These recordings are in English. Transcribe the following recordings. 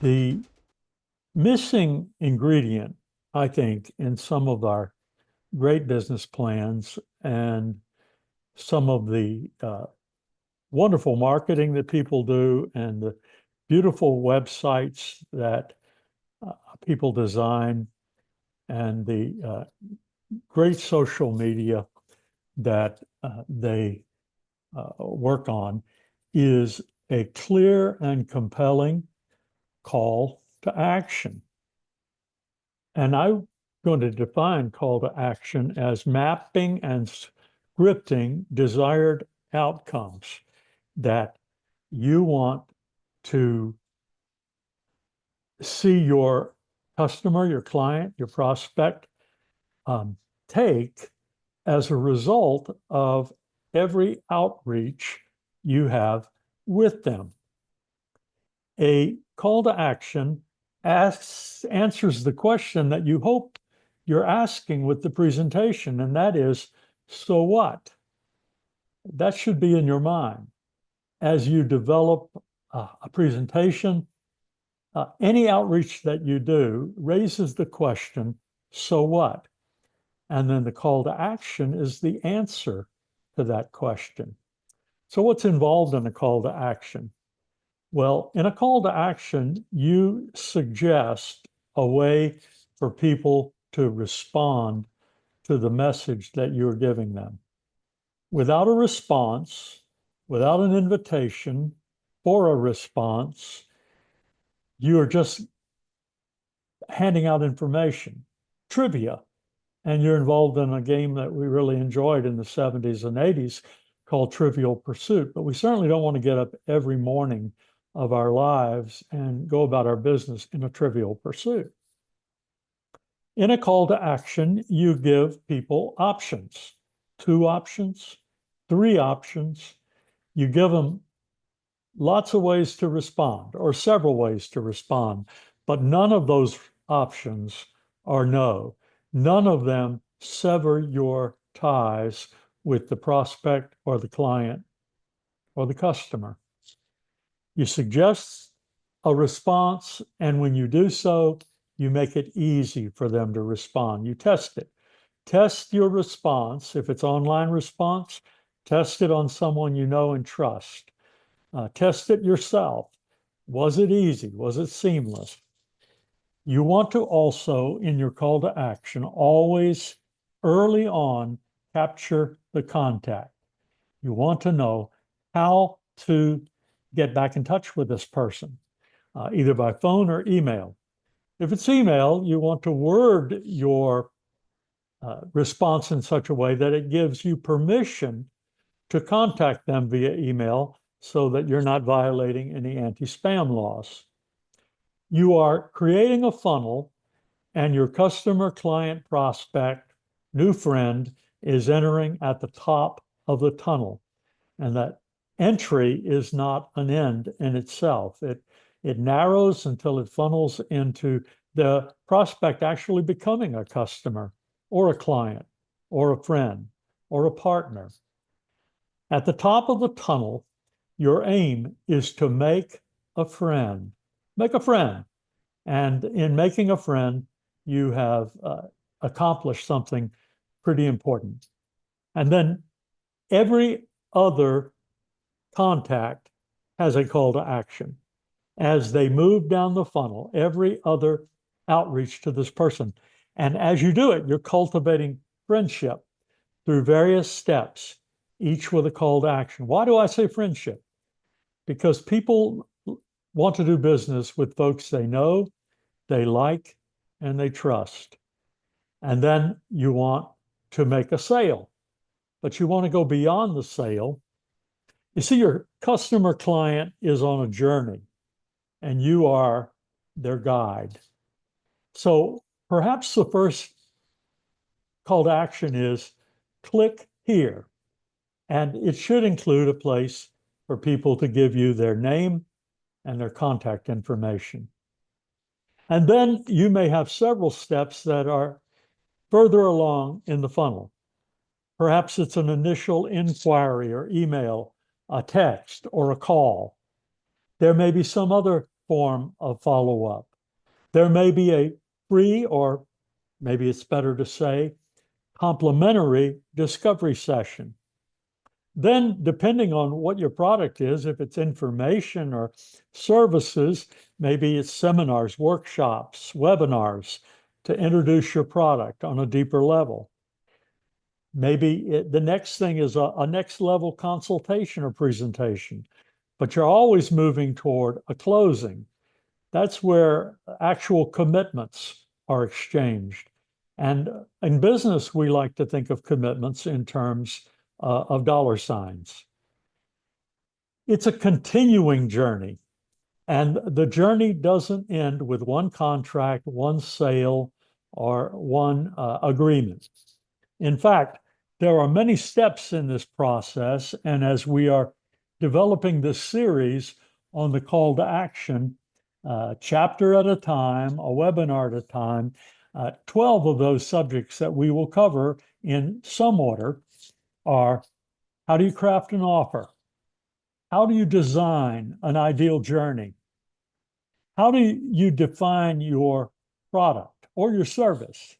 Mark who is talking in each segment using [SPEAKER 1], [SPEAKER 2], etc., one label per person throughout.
[SPEAKER 1] The missing ingredient, I think, in some of our great business plans and some of the wonderful marketing that people do and the beautiful websites that people design and the great social media that they work on is a clear and compelling call to action. And I'm going to define call to action as mapping and scripting desired outcomes that you want to see your customer, your client, your prospect take as a result of every outreach you have with them. A call to action answers the question that you hope you're asking with the presentation, and that is, so what? That should be in your mind as you develop a presentation. Any outreach that you do raises the question, so what? And then the call to action is the answer to that question. So what's involved in a call to action? Well, in a call to action, you suggest a way for people to respond to the message that you're giving them. Without a response, without an invitation for a response, you are just handing out information, trivia, and you're involved in a game that we really enjoyed in the 70s and 80s called Trivial Pursuit. But we certainly don't want to get up every morning of our lives and go about our business in a trivial pursuit. In a call to action, you give people options, 2 options, 3 options. You give them lots of ways to respond or several ways to respond, but none of those options are no. None of them sever your ties with the prospect or the client or the customer. You suggest a response, and when you do so, you make it easy for them to respond. You test it. Test your response. If it's online response, test it on someone you know and trust. Test it yourself. Was it easy? Was it seamless? You want to also, in your call to action, always early on capture the contact. You want to know how to get back in touch with this person, either by phone or email. If it's email, you want to word your response in such a way that it gives you permission to contact them via email so that you're not violating any anti-spam laws. You are creating a funnel, and your customer, client, prospect, new friend is entering at the top of the tunnel. And that entry is not an end in itself. It narrows until it funnels into the prospect actually becoming a customer or a client or a friend or a partner. At the top of the tunnel, your aim is to make a friend. Make a friend. And in making a friend, you have accomplished something pretty important. And then every other contact has a call to action. As they move down the funnel, every other outreach to this person. And as you do it, you're cultivating friendship through various steps, each with a call to action. Why do I say friendship? Because people want to do business with folks they know, they like, and they trust. And then you want to make a sale, but you want to go beyond the sale. You see, your customer client is on a journey, and you are their guide. So perhaps the first call to action is click here. And it should include a place for people to give you their name and their contact information. And then you may have several steps that are further along in the funnel. Perhaps it's an initial inquiry or email, a text, or a call. There may be some other form of follow-up. There may be a free, or maybe it's better to say, complimentary discovery session. Then, depending on what your product is, if it's information or services, maybe it's seminars, workshops, webinars to introduce your product on a deeper level. Maybe the next thing is a next level consultation or presentation, but you're always moving toward a closing. That's where actual commitments are exchanged. And in business, we like to think of commitments in terms of dollar signs. It's a continuing journey, and the journey doesn't end with one contract, one sale, or one agreement. In fact, there are many steps in this process, and as we are developing this series on the call to action, chapter at a time, a webinar at a time, 12 of those subjects that we will cover in some order are: how do you craft an offer? How do you design an ideal journey? How do you define your product or your service?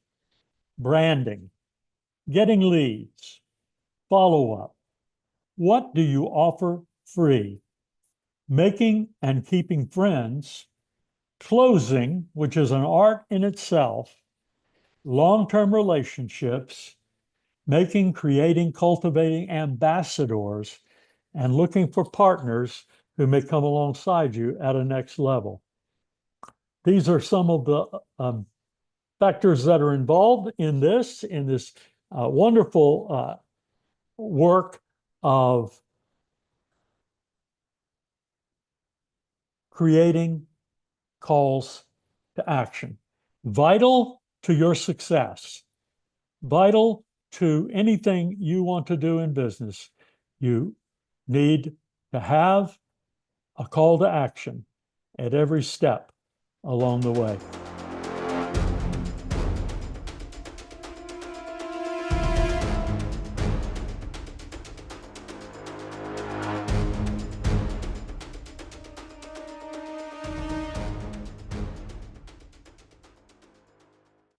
[SPEAKER 1] Branding, getting leads, follow-up. What do you offer free? Making and keeping friends, closing, which is an art in itself, long-term relationships, making, creating, cultivating ambassadors, and looking for partners who may come alongside you at a next level. These are some of the factors that are involved in this wonderful work of creating calls to action. Vital to your success, vital to anything you want to do in business. You need to have a call to action at every step along the way.